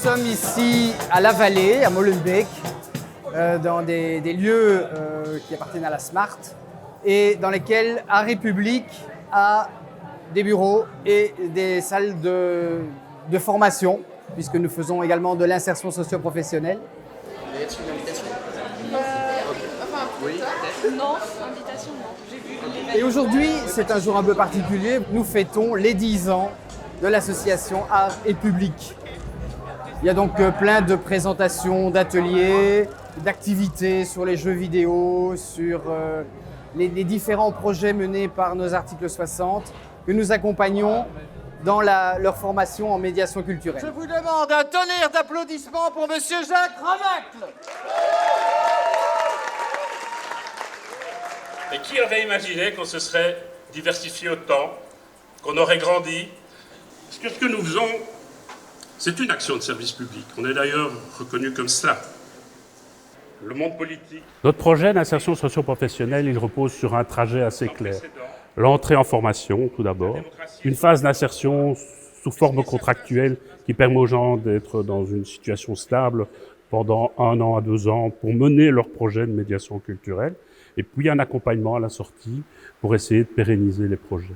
sommes ici à La Vallée, à Molenbeek, dans des lieux qui appartiennent à la Smart et dans lesquels Art et Public a des bureaux et des salles de formation, puisque nous faisons également de l'insertion socio-professionnelle. Vous avez reçu une invitation? Oui, peut-être. Non, invitation non. J'ai vu l'événement. Et aujourd'hui, c'est un jour un peu particulier. Nous fêtons les 10 ans de l'association Art et Public. Il y a donc plein de présentations, d'ateliers, d'activités sur les jeux vidéo, sur les différents projets menés par nos articles 60 que nous accompagnons dans leur formation en médiation culturelle. Je vous demande un tonnerre d'applaudissements pour Monsieur Jacques Ramacle. Et qui aurait imaginé qu'on se serait diversifié autant, qu'on aurait grandi? Parce que ce que nous faisons, c'est une action de service public. On est d'ailleurs reconnu comme cela. Le monde politique. Notre projet d'insertion socio-professionnelle, il repose sur un trajet assez clair. L'entrée en formation, tout d'abord. Une phase d'insertion sous forme contractuelle qui permet aux gens d'être dans une situation stable pendant 1 an à 2 ans pour mener leur projet de médiation culturelle. Et puis un accompagnement à la sortie pour essayer de pérenniser les projets.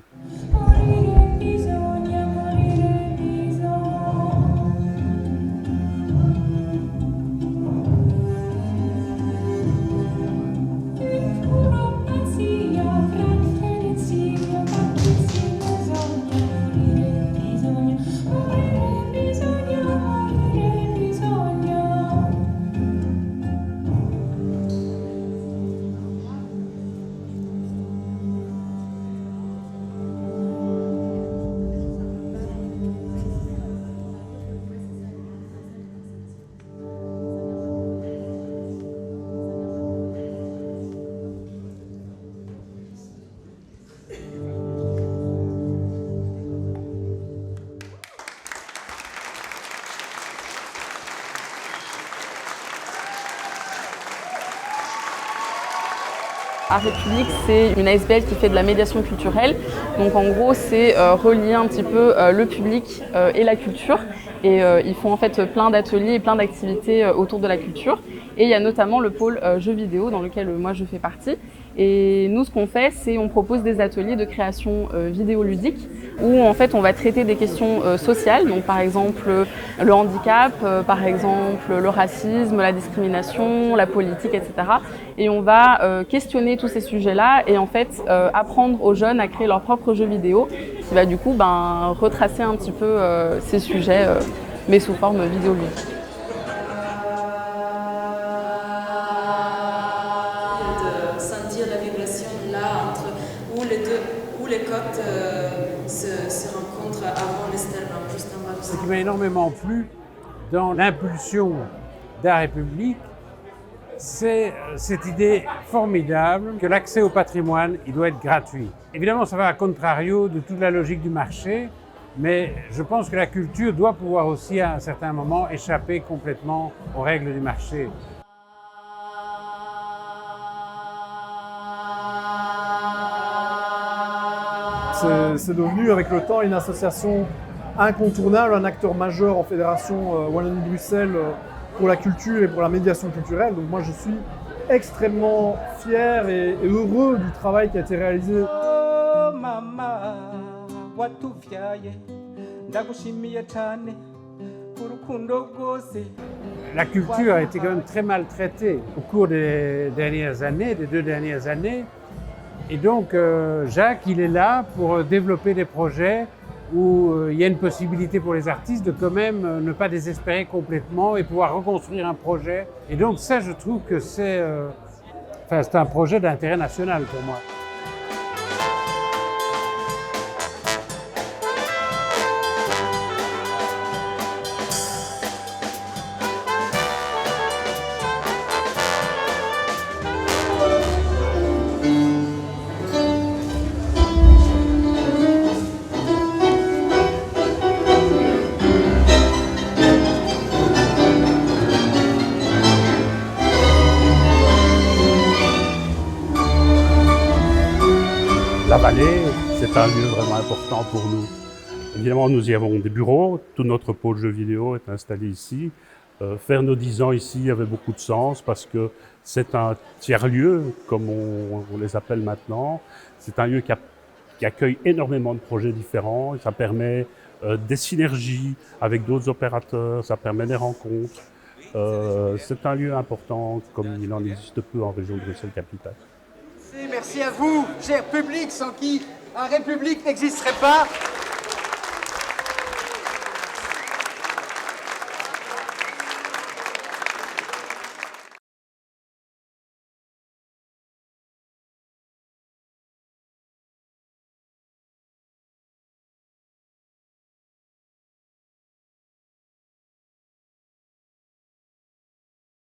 Art et Public, c'est une ASBL qui fait de la médiation culturelle. Donc en gros, c'est relier un petit peu le public et la culture. Et ils font en fait plein d'ateliers et plein d'activités autour de la culture. Et il y a notamment le pôle jeux vidéo dans lequel moi je fais partie. Et nous, ce qu'on fait, c'est on propose des ateliers de création vidéoludique où en fait on va traiter des questions sociales, donc par exemple le handicap, par exemple le racisme, la discrimination, la politique, etc. Et on va questionner tous ces sujets-là et en fait apprendre aux jeunes à créer leurs propres jeux vidéo qui va du coup retracer un petit peu ces sujets mais sous forme vidéoludique. La vibration là entre où les côtes se rencontrent avant le sternum, juste en bas du Ce qui sternum. m'a énormément plu dans l'impulsion d'Art et Public, c'est cette idée formidable que l'accès au patrimoine, il doit être gratuit. Évidemment, ça va à contrario de toute la logique du marché, mais je pense que la culture doit pouvoir aussi à un certain moment échapper complètement aux règles du marché. C'est devenu avec le temps une association incontournable, un acteur majeur en fédération Wallonie-Bruxelles pour la culture et pour la médiation culturelle. Donc moi je suis extrêmement fier et heureux du travail qui a été réalisé. La culture a été quand même très maltraitée au cours des dernières années, des 2 dernières années. Et donc Jacques, il est là pour développer des projets où il y a une possibilité pour les artistes de quand même ne pas désespérer complètement et pouvoir reconstruire un projet. Et donc ça, je trouve que c'est un projet d'intérêt national pour moi. La Vallée, c'est un lieu vraiment important pour nous. Évidemment, nous y avons des bureaux, tout notre pôle jeux vidéo est installé ici. Faire nos 10 ans ici avait beaucoup de sens parce que c'est un tiers-lieu, comme on les appelle maintenant. C'est un lieu qui accueille énormément de projets différents et ça permet des synergies avec d'autres opérateurs, ça permet des rencontres. C'est un lieu important comme il en existe peu en région Bruxelles-Capitale. Merci à vous, cher public, sans qui un République n'existerait pas.